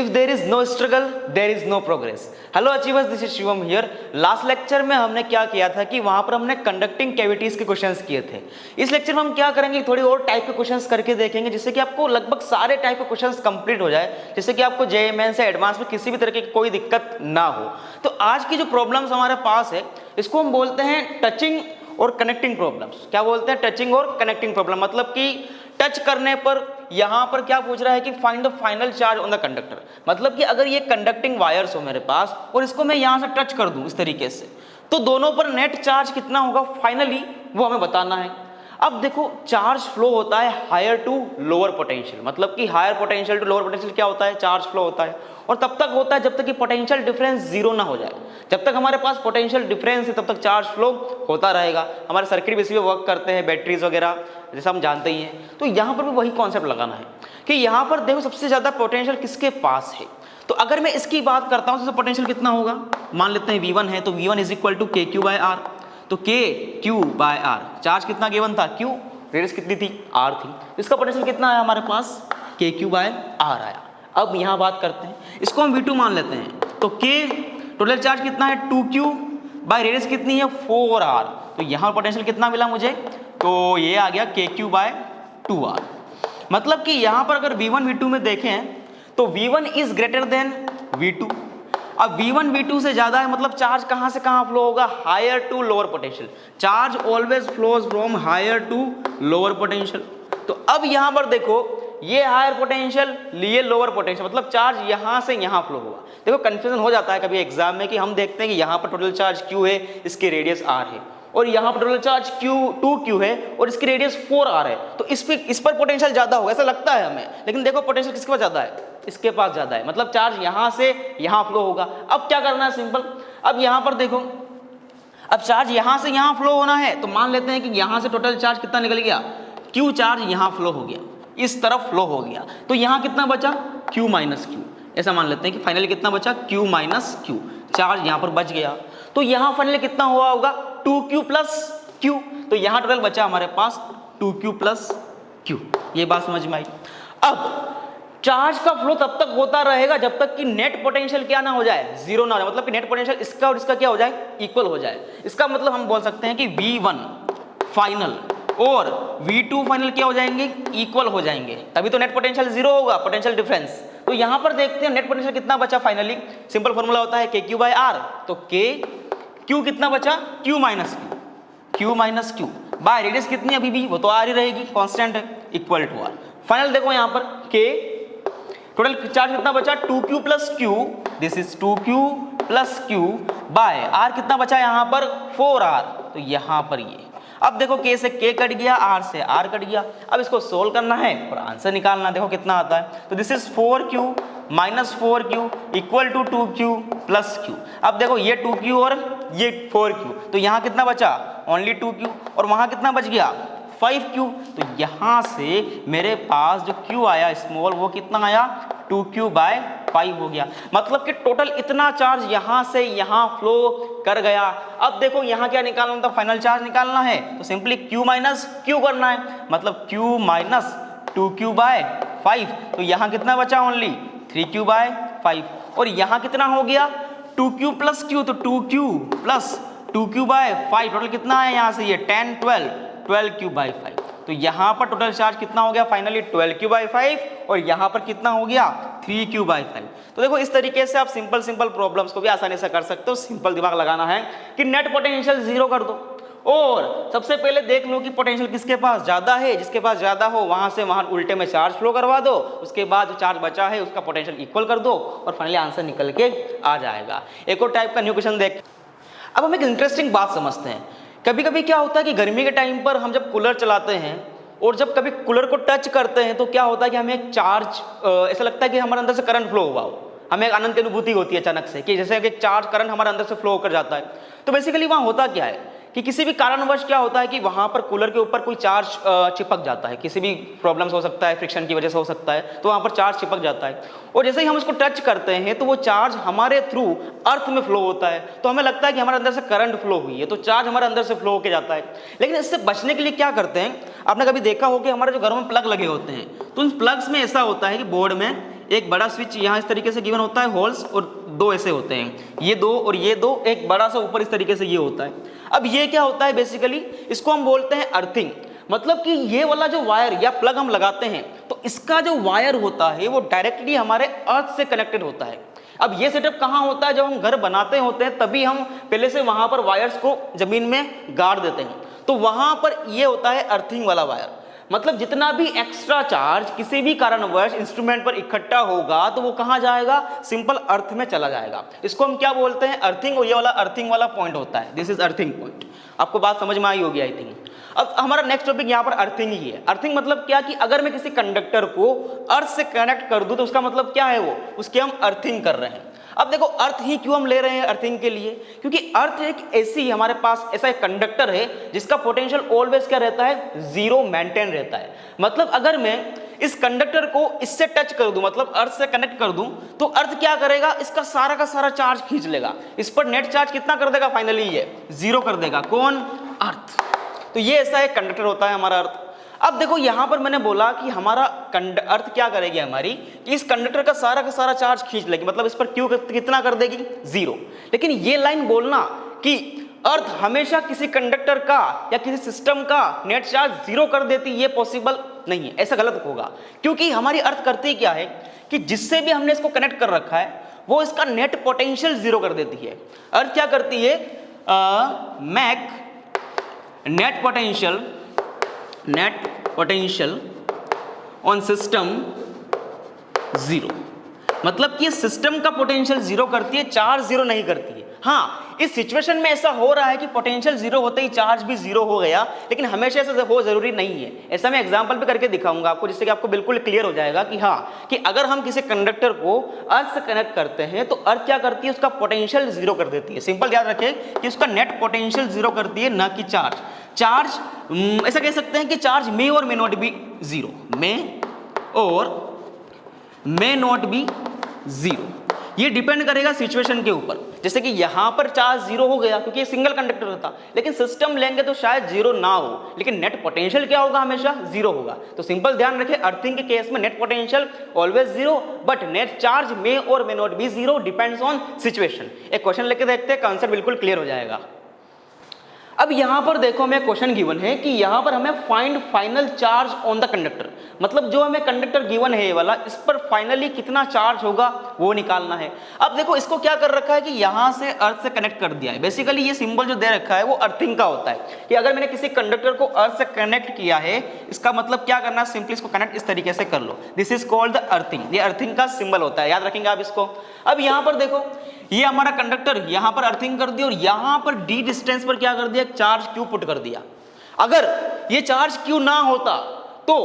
If there is no struggle there is no progress. Hello achievers, this is Shivam here. Last lecture में हमने क्या किया था कि वहां पर हमने कंडक्टिंग कैविटीज के क्वेश्चंस किए थे। इस लेक्चर में हम क्या करेंगे, थोड़ी और टाइप के क्वेश्चंस करके देखेंगे जिससे कि आपको लगभग सारे टाइप के क्वेश्चंस कंप्लीट हो जाए, जिससे कि आपको जेईई मेंस से एडवांस में किसी भी तरह की कोई दिक्कत ना हो। तो आज की जो प्रॉब्लम्स हमारे पास है इसको हम बोलते हैं टचिंग और कनेक्टिंग प्रॉब्लम्स। क्या बोलते हैं? टचिंग और कनेक्टिंग प्रॉब्लम। मतलब कि टच करने पर यहां पर क्या पूछ रहा है कि find the final charge on the conductor. मतलब कि अगर ये कंडक्टिंग वायर्स हो मेरे पास और इसको मैं यहां से टच कर दूं इस तरीके से, तो दोनों पर नेट चार्ज कितना होगा फाइनली, वो हमें बताना है। अब देखो, चार्ज फ्लो होता है हायर टू लोअर पोटेंशियल। मतलब कि higher potential to lower potential क्या होता है? चार्ज फ्लो होता है। और तब तक होता है जब तक कि पोटेंशियल डिफरेंस जीरो ना हो जाए। जब तक हमारे पास पोटेंशियल डिफरेंस है तब तक चार्ज फ्लो होता रहेगा। हमारे सर्किट भी इसी पे वर्क करते हैं, बैटरीज वगैरह जैसा हम जानते ही हैं। तो यहाँ पर भी वही कॉन्सेप्ट लगाना है कि यहाँ पर देखो सबसे ज्यादा पोटेंशियल किसके पास है। तो अगर मैं इसकी बात करता हूँ तो पोटेंशियल कितना होगा, मान लेते हैं V1 है, तो V1 is equal to KQ/R। तो KQ/R, चार्ज कितना गिवन था? Q, रेडियस कितनी थी? R थी। इसका पोटेंशियल कितना आया हमारे पास? KQ/R आया। अब यहाँ बात करते हैं, इसको हम V2 मान लेते हैं। तो K टोटल चार्ज कितना है? 2Q बाय रेडियस कितनी है? 4R। तो यहाँ पोटेंशियल कितना मिला मुझे? तो ये आ गया KQ/2R। मतलब कि यहाँ पर अगर V1 V2 में देखें तो V1 is greater than V2। अब V1 V2 से ज्यादा है, मतलब चार्ज कहां से कहां फ्लो होगा? Higher to lower potential. Charge always flows from higher to lower potential. तो अब यहां पर देखो, ये हायर पोटेंशियल, ये लोअर पोटेंशियल, मतलब चार्ज यहां से यहां फ्लो हुआ। देखो कंफ्यूजन हो जाता है कभी एग्जाम में कि हम देखते हैं कि यहां पर टोटल चार्ज Q है, इसकी रेडियस R है, और यहाँ पर टोटल चार्ज Q2Q है और इसकी रेडियस 4R है। तो इस पर पोटेंशियल ज्यादा होगा ऐसा लगता है हमें, लेकिन देखो पोटेंशियल किसके पास ज्यादा है? इसके पास ज्यादा है। मतलब चार्ज यहाँ से यहाँ फ्लो होगा। अब क्या करना है? सिंपल। अब यहाँ पर देखो, अब चार्ज यहाँ से यहाँ फ्लो होना है, तो मान लेते हैं कि यहाँ से टोटल चार्ज कितना निकल गया? Q चार्ज यहाँ फ्लो हो गया, इस तरफ फ्लो हो गया। तो यहाँ कितना बचा? Q minus Q। ऐसा मान लेते हैं कि फाइनली कितना बचा? Q minus Q। चार्ज यहाँ पर बच गया। तो यहाँ फाइनली कितना हुआ होगा? 2Q plus Q। तो यहाँ टोटल बचा हमारे पास 2Q प्लस Q। ये बात समझ में आई। अब चार्ज का फ्लो तब तक होता रहेगा जब तक कि नेट पोटेंशियल क्या ना हो जाए? जीरो ना हो जाए। मतलब कि नेट पोटेंशियल इसका और इसका क्या हो जाए? इक्वल हो जाए। इसका मतलब हम बोल सकते हैं कि V1 फाइनल और V2 फाइनल क्या हो जाएंगे? इक्वल हो जाएंगे। तभी तो नेट पोटेंशियल जीरो होगा, पोटेंशियल डिफरेंस। तो यहां पर देखते हैं नेट पोटेंशियल कितना बचा फाइनली। सिंपल फॉर्मूला होता है KQ/R। तो Q कितना बचा? Q minus Q by radius कितनी अभी भी? वो तो R ही रहेगी, कांस्टेंट है, इक्वल टू R। फाइनल देखो यहाँ पर K टोटल चार्ज कितना बचा? 2Q plus Q, this is 2Q plus Q by R कितना बचा यहाँ पर? 4R। तो यहाँ पर ये अब देखो K से K कट गया, R से R कट गया। अब इसको सोल्व करना है और आंसर निकालना। देखो कितना आता है। तो this is 4Q minus 4Q equal to 2Q plus Q। अब देखो ये 2Q और ये 4Q, तो यहाँ कितना बचा? Only 2Q। और वहाँ कितना बच गया? 5Q। तो यहाँ से मेरे पास जो Q आया स्मॉल, वो कितना आया? 2Q/5 हो गया। मतलब कि टोटल इतना चार्ज यहाँ से यहाँ फ्लो कर गया। अब देखो यहाँ क्या निकालना था? फाइनल चार्ज निकालना है, तो सिंपली Q माइनस Q करना है। मतलब Q माइनस 2Q/5। तो यहाँ कितना बचा? Only 3Q/5। और यहाँ कितना हो गया? 2Q प्लस Q, तो 2Q प्लस 2Q/5। टोटल कितना है यहाँ से? ये 10 12Q/5। तो यहाँ पर टोटल चार्ज कितना हो गया फाइनली? 12Q/5। और यहाँ पर कितना हो गया? 3Q/5। तो देखो इस तरीके से आप सिंपल प्रॉब्लम्स को भी आसानी से कर सकते हो। सिंपल दिमाग लगाना है कि नेट पोटेंशियल जीरो कर दो और सबसे पहले देख लो कि पोटेंशियल किसके पास ज्यादा है। जिसके पास ज्यादा हो वहां से वहां उल्टे में चार्ज फ्लो करवा दो। उसके बाद जो चार्ज बचा है उसका पोटेंशियल इक्वल कर दो और फाइनली आंसर निकल के आ जाएगा। एक और टाइप का न्यू क्वेश्चन देख। अब हम एक इंटरेस्टिंग बात समझते हैं। कभी कभी क्या होता है कि गर्मी के टाइम पर हम जब कूलर चलाते हैं और जब कभी कूलर को टच करते हैं तो क्या होता है कि हमें एक चार्ज ऐसा लगता है कि हमारे अंदर से करंट फ्लो हुआ हो। हमें एक आनंद की अनुभूति होती है अचानक से कि जैसे एक चार्ज करंट हमारे अंदर से फ्लो होकर जाता है। तो बेसिकली वहाँ होता क्या है कि किसी भी कारणवश क्या होता है कि वहां पर कूलर के ऊपर कोई चार्ज चिपक जाता है। किसी भी प्रॉब्लम्स हो सकता है, फ्रिक्शन की वजह से हो सकता है, तो वहां पर चार्ज चिपक जाता है। और जैसे ही हम उसको टच करते हैं तो वो चार्ज हमारे थ्रू अर्थ में फ्लो होता है। तो हमें लगता है कि हमारे अंदर से करंट फ्लो हुई है, तो चार्ज हमारे अंदर से फ्लो होकर जाता है। लेकिन इससे बचने के लिए क्या करते हैं, आपने कभी देखा हो कि हमारे जो घरों में प्लग लगे होते हैं तो उन प्लग्स में ऐसा होता है कि बोर्ड में एक बड़ा स्विच यहाँ इस तरीके से गिवन होता है, होल्स और दो ऐसे होते हैं, ये दो और ये दो, एक बड़ा सा ऊपर इस तरीके से ये होता है। अब ये क्या होता है बेसिकली, इसको हम बोलते हैं अर्थिंग। मतलब कि ये वाला जो वायर या प्लग हम लगाते हैं तो इसका जो वायर होता है वो डायरेक्टली हमारे अर्थ से कनेक्टेड होता है। अब ये सेटअप कहाँ होता है, जब हम घर बनाते होते हैं तभी हम पहले से वहां पर वायर्स को जमीन में गाड़ देते हैं, तो वहां पर ये होता है अर्थिंग वाला वायर। मतलब जितना भी एक्स्ट्रा चार्ज किसी भी कारणवश इंस्ट्रूमेंट पर इकट्ठा होगा तो वो कहां जाएगा, सिंपल अर्थ में चला जाएगा। इसको हम क्या बोलते हैं, अर्थिंग। और ये वाला अर्थिंग वाला पॉइंट होता है, दिस इज अर्थिंग पॉइंट। आपको बात समझ में आई होगी आई थिंक। अब हमारा नेक्स्ट टॉपिक यहाँ पर अर्थिंग ही है। अर्थिंग मतलब क्या कि अगर मैं किसी कंडक्टर को अर्थ से कनेक्ट कर दूं तो उसका मतलब क्या है, वो उसकी हम अर्थिंग कर रहे हैं। अब देखो अर्थ ही क्यों हम ले रहे हैं अर्थिंग के लिए, क्योंकि अर्थ एक ऐसी हमारे पास ऐसा एक कंडक्टर है जिसका पोटेंशियल ऑलवेज क्या रहता है, जीरो मेंटेन रहता है। मतलब अगर मैं इस कंडक्टर को इससे टच कर दूं, मतलब अर्थ से कनेक्ट कर दूं, तो अर्थ क्या करेगा, इसका सारा का सारा चार्ज खींच लेगा। इस पर नेट चार्ज कितना कर देगा, फाइनली ये जीरो कर देगा। कौन, अर्थ। तो ये ऐसा एक कंडक्टर होता है हमारा अर्थ। अब देखो यहां पर मैंने बोला कि हमारा अर्थ क्या करेगी हमारी, कि इस कंडक्टर का सारा चार्ज खींच लेगी, मतलब इस पर क्यू कितना कर देगी, जीरो। लेकिन ये लाइन बोलना कि अर्थ हमेशा किसी कंडक्टर का या किसी सिस्टम का नेट चार्ज जीरो कर देती, ये पॉसिबल नहीं है, ऐसा गलत होगा। क्योंकि हमारी अर्थ करती क्या है कि जिससे भी हमने इसको कनेक्ट कर रखा है वो इसका नेट पोटेंशियल जीरो कर देती है। अर्थ क्या करती है, make net potential on system zero. मतलब कि सिस्टम का पोटेंशियल जीरो करती है, चार्ज जीरो नहीं करती है। हाँ, इस सिचुएशन में ऐसा हो रहा है कि पोटेंशियल जीरो होते ही चार्ज भी जीरो हो गया, लेकिन हमेशा ऐसा हो जरूरी नहीं है। ऐसा मैं एग्जांपल भी करके दिखाऊंगा आपको, जिससे कि आपको बिल्कुल क्लियर हो जाएगा कि हाँ, कि अगर हम किसी कंडक्टर को अर्थ से कनेक्ट करते हैं तो अर्थ क्या करती है, उसका पोटेंशियल जीरो कर देती है। सिंपल याद रखें कि उसका नेट पोटेंशियल जीरो करती है, ना कि चार्ज ऐसा कह सकते हैं कि चार्ज मे और मे नॉट बी जीरो, मे और मे नॉट बी जीरो। ये डिपेंड करेगा सिचुएशन के ऊपर। जैसे कि यहां पर चार्ज जीरो हो गया क्योंकि ये सिंगल कंडक्टर था, लेकिन सिस्टम लेंगे तो शायद जीरो ना हो, लेकिन नेट पोटेंशियल क्या होगा, हमेशा जीरो होगा। तो सिंपल ध्यान रखें, अर्थिंग के केस में net potential always zero, but net charge may और may not be zero, depends on situation. एक क्वेश्चन लेके देखते हैं, कॉन्सेप्ट बिल्कुल क्लियर हो जाएगा। अब यहां पर देखो हमें क्वेश्चन गिवन है कि यहां पर हमें find final charge on the conductor. मतलब जो हमें कंडक्टर गिवन है ये वाला, इस पर फाइनली कितना चार्ज होगा वो निकालना है। अब देखो इसको क्या कर रखा है कि यहां से अर्थ से कनेक्ट कर दिया है। बेसिकली ये सिंबल जो दे रखा है वो अर्थिंग का होता है कि अगर मैंने किसी कंडक्टर को अर्थ से कनेक्ट किया है, इसका मतलब क्या करना है, सिंपली इसको कनेक्ट इस तरीके से कर लो। This is called the earthing. ये अर्थिंग का सिंबल होता है, याद रखेंगे आप इसको। अब यहां पर देखो ये हमारा कंडक्टर यहां पर अर्थिंग कर दिया और यहां पर डी डिस्टेंस पर क्या कर दिया, चार्ज क्यू पुट कर दिया। अगर ये चार्ज क्यू ना होता तो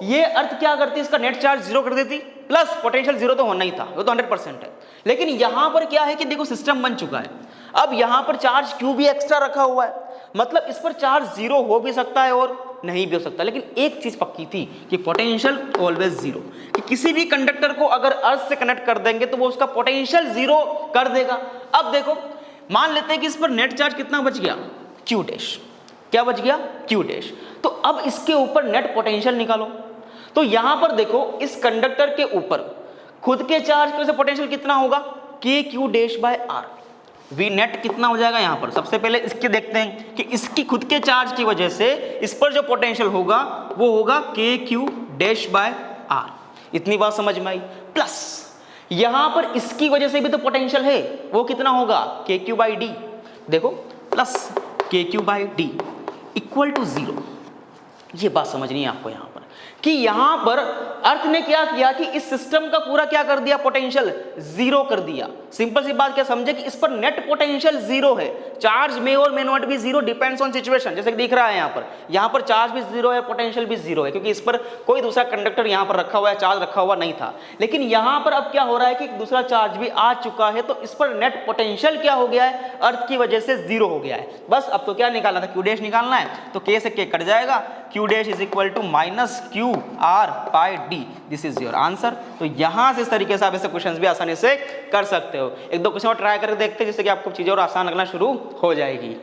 ये अर्थ क्या करती, इसका नेट चार्ज जीरो कर देती, प्लस पोटेंशियल जीरो तो होना ही था, वो तो 100% है। लेकिन यहां पर क्या है कि देखो सिस्टम बन चुका है, अब यहां पर चार्ज क्यू भी एक्स्ट्रा रखा हुआ है, मतलब इस पर चार्ज जीरो हो भी सकता है और नहीं भी हो सकता। लेकिन एक चीज पक्की थी कि पोटेंशियल ऑलवेज जीरो, कि किसी भी कंडक्टर को अगर अर्थ से कनेक्ट कर देंगे तो वो उसका पोटेंशियल जीरो कर देगा। अब देखो मान लेते हैं कि इस पर नेट चार्ज कितना बच गया, क्यू डैश। क्या बच गया, क्यू डैश। तो अब इसके ऊपर नेट पोटेंशियल निकालो। तो यहां पर देखो इस कंडक्टर के ऊपर खुद के चार्ज से पोटेंशियल कितना होगा, K Q dash by R. V net कितना हो जाएगा यहां पर, सबसे पहले इसके देखते हैं कि इसकी खुद के चार्ज की वजह से इस पर जो पोटेंशियल होगा वो होगा K Q dash by are. इतनी बात समझ में आई। प्लस यहां पर इसकी वजह से भी तो पोटेंशियल है, वो कितना होगा, के क्यू बाई डी। देखो plus K Q by D equal to zero. ये बात समझनी है आपको यहां पर कि यहां पर अर्थ ने क्या किया कि इस सिस्टम का पूरा क्या कर दिया, पोटेंशियल जीरो कर दिया। सिंपल सी बात क्या समझे कि इस पर नेट पोटेंशियल जीरो है, चार्ज मे और may not be zero, depends on situation. जैसे कि दिख रहा है यहां पर चार्ज भी जीरो है, पोटेंशियल भी जीरो है, क्योंकि इस पर कोई दूसरा कंडक्टर यहां पर रखा हुआ है, चार्ज रखा हुआ नहीं था। लेकिन यहां पर अब क्या हो रहा है कि दूसरा चार्ज भी आ चुका है, तो इस पर नेट पोटेंशियल क्या हो गया है, अर्थ की वजह से जीरो हो गया है। बस अब तो क्या निकालना था, क्यू डैश निकालना है, तो के से के कट जाएगा, Q dash is equal to minus Q R by D. This is your answer. तो यहां से इस तरीके से आप ऐसे क्वेश्चंस भी आसानी से कर सकते हो। एक दो क्वेश्चन और ट्राई करके देखते हैं, जिससे कि आपको चीजें और आसान लगना शुरू हो जाएगी।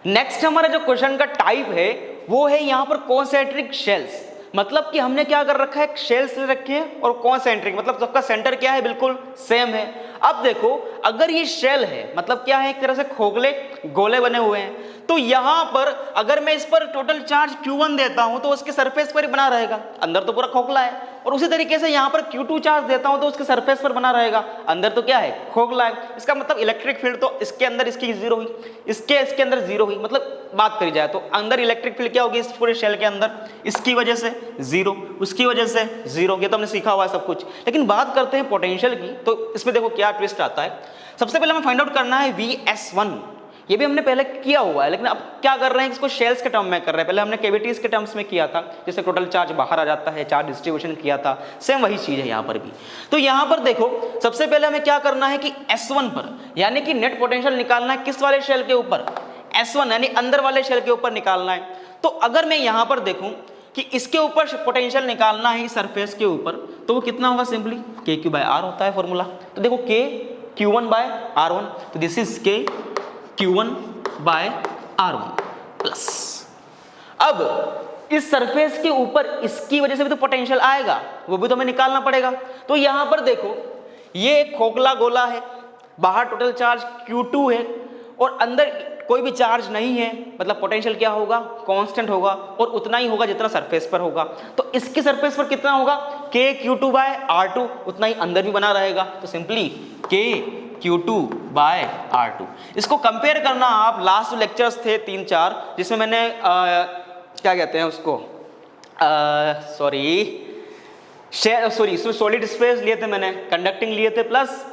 नेक्स्ट हमारा जो क्वेश्चन का टाइप है वो है यहां पर कॉन्सेंट्रिक शेल्स। मतलब कि हमने क्या कर रखा है, शेल्स ले रखे हैं और कॉन्सेंट्रिक, मतलब सबका सेंटर क्या है, बिल्कुल सेम है। अब देखो अगर ये शेल है मतलब क्या है, एक तरह से खोखले गोले बने हुए हैं, तो यहां पर अगर मैं इस पर टोटल चार्ज Q1 देता हूं तो उसके सरफेस पर ही बना रहेगा, अंदर तो पूरा खोखला है। और उसी तरीके से यहां पर Q2 चार्ज देता हूं तो उसके सरफेस पर बना रहेगा, अंदर तो क्या है, खोखला है। इसका मतलब इलेक्ट्रिक फील्ड तो इसके अंदर इसकी जीरो हुई, इसके अंदर जीरो हुई, मतलब बात करी जाए तो अंदर इलेक्ट्रिक फील्ड क्या होगी इस पूरे शेल के अंदर, इसकी वजह से जीरो, उसकी वजह से जीरो, ये तो हमने सीखा हुआ है सब कुछ। लेकिन बात करते हैं पोटेंशियल की, तो इसमें देखो क्या ट्विस्ट आता है। सबसे पहले हमें फाइंड आउट करना है VS1, ये भी हमने पहले किया हुआ है, लेकिन अब क्या कर रहे हैं, इसको शेल्स के टर्म में कर रहे हैं। पहले हमने कैविटीज के टर्म्स में किया था, जैसे टोटल चार्ज बाहर आ जाता है, चार्ज डिस्ट्रीब्यूशन किया था, सेम वही चीज है यहाँ पर भी। तो यहाँ पर देखो सबसे पहले हमें क्या करना है कि S1 पर, यानी कि नेट पोटेंशियल निकालना है किस वाले शेल के ऊपर, S1 यानी अंदर वाले शेल के ऊपर निकालना है। तो अगर मैं यहाँ पर देखूं कि इसके ऊपर पोटेंशियल निकालना है सरफेस के ऊपर, तो वो कितना होगा, सिंपली KQ/R होता है फॉर्मूला। तो देखो KQ1/R1, तो दिस इज KQ1/R1 प्लस, अब इस सरफेस के ऊपर इसकी वजह से भी तो पोटेंशियल आएगा, वो भी तो हमें निकालना पड़ेगा। तो यहां पर देखो ये एक खोखला गोला है, बाहर टोटल चार्ज Q2 है और अंदर कोई भी चार्ज नहीं है, मतलब पोटेंशियल क्या होगा, कांस्टेंट होगा और उतना ही होगा जितना सरफेस पर होगा। तो इसकी सरफेस पर कितना होगा, KQ2/R2, उतना ही अंदर भी बना रहेगा, तो सिंपली KQ2/R2। इसको कंपेयर करना आप, लास्ट लेक्चर्स थे 3-4 जिसमें मैंने क्या कहते हैं उसको, इसमें सॉलिड स्पेस लिए थे मैंने, कंडक्टिंग लिए थे प्लस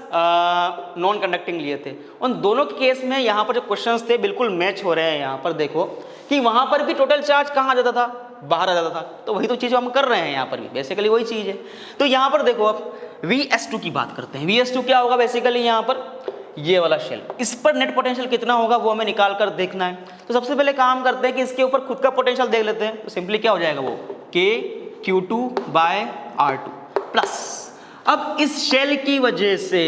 नॉन कंडक्टिंग लिए थे। उन दोनों के केस में यहाँ पर जो क्वेश्चंस थे बिल्कुल मैच हो रहे हैं। यहाँ पर देखो कि वहाँ पर भी टोटल चार्ज कहाँ आ जाता था, बाहर आ जाता था, तो वही तो चीज़ हम कर रहे हैं यहाँ पर भी, बेसिकली वही चीज़ है। तो यहाँ पर देखो अब VS2 की बात करते हैं। VS2 क्या होगा, बेसिकली यहाँ पर ये वाला शेल, इस पर नेट पोटेंशियल कितना होगा वो हमें निकाल कर देखना है। तो सबसे पहले काम करते हैं कि इसके ऊपर खुद का पोटेंशियल देख लेते हैं। तो सिंपली क्या हो जाएगा वो, KQ2/R2 प्लस, अब इस शेल की वजह से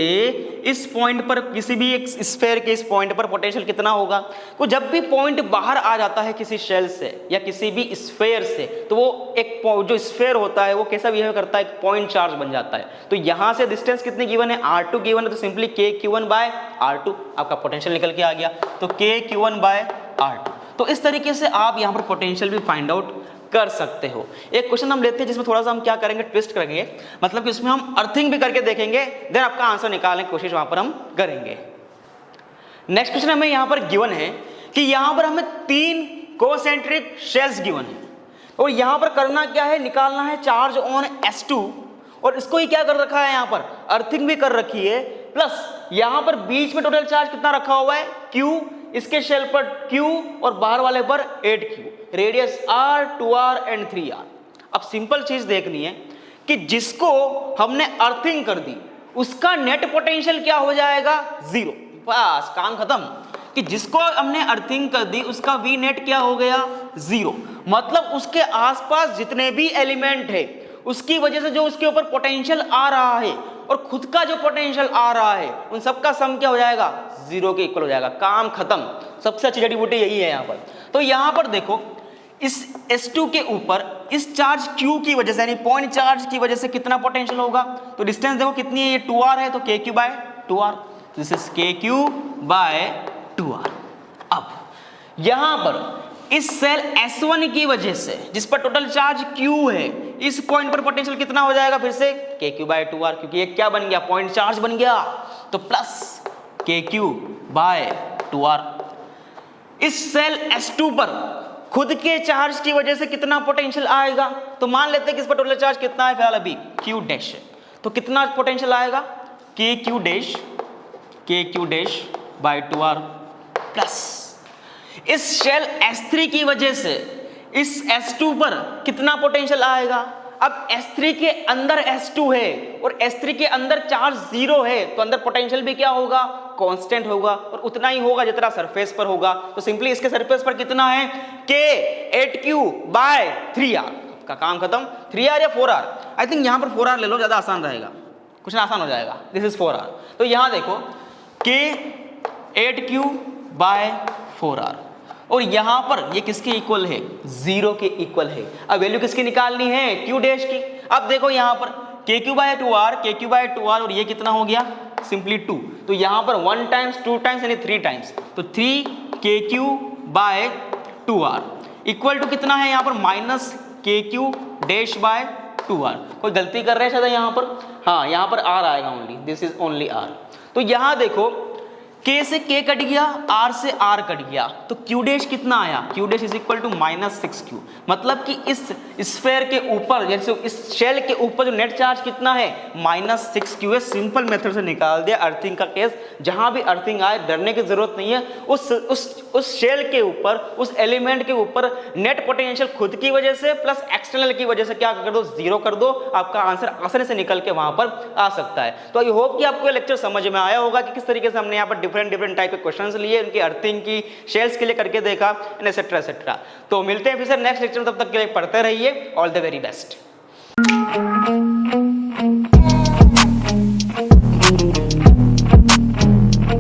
इस पॉइंट पर, किसी भी एक स्फेयर के इस पॉइंट पर पोटेंशियल कितना होगा, तो जब भी पॉइंट बाहर आ जाता है किसी शेल से या किसी भी स्फेयर से, तो वो एक जो स्फेयर होता है वो कैसा बिहेव करता है, एक पॉइंट चार्ज बन जाता है। तो यहां से डिस्टेंस कितनी गिवन है, R2 गिवन है, तो सिंपली KQ1/R2 आपका पोटेंशियल निकल के आ गया, तो KQ1/R2। तो इस तरीके से आप यहाँ पर पोटेंशियल भी फाइंड आउट कर सकते हो। एक क्वेश्चन हम लेते हैं जिसमें थोड़ा सा हम क्या करेंगे, ट्विस्ट करेंगे, मतलब कि इसमें हम अर्थिंग भी करके देखेंगे, देन आपका आंसर निकालने की कोशिश वहां पर हम करेंगे। नेक्स्ट क्वेश्चन हमें यहां पर गिवन है कि यहां पर हमें 3 कोसेंट्रिक शेल्स गिवन है और यहां पर करना क्या है, निकालना है चार्ज ऑन S2, और इसको ही क्या कर रखा है, यहां पर अर्थिंग भी कर रखी है, प्लस यहां पर बीच में टोटल चार्ज कितना रखा हुआ है, Q, इसके शेल पर Q और बाहर वाले पर 8Q, radius R, 2R and 3R। अब सिंपल चीज देखनी है कि जिसको हमने अर्थिंग कर दी उसका नेट पोटेंशियल क्या हो जाएगा, 0, बस काम खत्म। कि जिसको हमने अर्थिंग कर दी उसका V नेट क्या हो गया, 0, मतलब उसके आसपास जितने भी एलिमेंट है उसकी वजह से जो उसके ऊपर पोटेंशियल आ रहा है और खुद का जो पोटेंशियल आ रहा है उन सबका सम क्या हो जाएगा, 0 के इक्वल हो जाएगा, काम खत्म। सबसे अच्छी जड़ी बूटी यही है यहाँ पर। तो यहाँ पर देखो इस S2 के ऊपर इस चार्ज Q की वजह से, यानी पॉइंट चार्ज की वजह से कितना पोटेंशियल होगा, तो डिस्टेंस देखो कितनी है, ये 2R है, तो KQ/2R, दिस इज KQ/2R। अब यहाँ पर इस सेल S1 की वजह से जिस पर टोटल चार्ज Q है, इस पॉइंट पर पोटेंशियल कितना हो जाएगा, फिर से KQ/2R, क्योंकि ये क्या बन गया, पॉइंट चार्ज बन गया, तो प्लस KQ/2R। इस सेल S2 पर खुद के चार्ज की वजह से कितना पोटेंशियल आएगा, तो मान लेते हैं कि इस पर टोटल चार्ज कितना है, फिलहाल अभी Q डैश है, तो कितना पोटेंशियल आएगा, KQ/2R प्लस इस शेल S3 की वजह से इस S2 पर कितना पोटेंशियल आएगा। अब S3 के अंदर S2 है और S3 के अंदर चार्ज 0 है, तो अंदर पोटेंशियल भी क्या होगा, कांस्टेंट होगा और उतना ही होगा जितना सरफेस पर होगा। तो सिंपली इसके सरफेस पर कितना है, K8Q/3R, का काम खत्म। 3R या 4R, आई थिंक यहां पर 4R ले लो, ज्यादा आसान रहेगा, कुछ ना आसान हो जाएगा। दिस इज 4R, तो यहां देखो K8Q/4R, और यहां पर ये किसके इक्वल है, 0 के इक्वल है। अब वैल्यू किसकी निकालनी है, क्यू डैश की। अब देखो यहां पर KQ/2R, KQ/2R और ये कितना हो गया, सिंपली 2। तो यहां पर 1 टाइम्स 2 टाइम्स यानी 3 टाइम्स, तो 3KQ/2R इक्वल टू कितना है यहाँ पर, -KQ'/2R। कोई गलती कर रहे हैं शायद यहाँ पर, हाँ यहाँ पर R आएगा only, this is only R। तो यहाँ देखो K से K कट गया, R से R कट गया, तो Q डैश कितना आया, Q dash is equal to -6Q। मतलब कि इस स्फेयर के ऊपर, जैसे इस शेल के ऊपर जो नेट चार्ज कितना है, -6Q है। सिंपल मेथड से निकाल दिया अर्थिंग का केस। जहां भी अर्थिंग आए डरने की जरूरत नहीं है। उस शेल के ऊपर, उस एलिमेंट के ऊपर नेट पोटेंशियल खुद की वजह से प्लस एक्सटर्नल की वजह से क्या कर दो, 0 कर दो, आपका आंसर आसानी से निकल के वहां पर आ सकता है। तो आई होप कि आपको ये लेक्चर समझ में आया होगा कि किस तरीके से हमने यहाँ पर डिफरेंट टाइप के क्वेश्चंस लिए, उनकी अर्थिंग की, शेल्स के लिए करके देखा, एटसेट्रा एटसेट्रा। तो मिलते हैं फिर से नेक्स्ट लेक्चर में, तब तक के लिए पढ़ते रहिए। All the very best.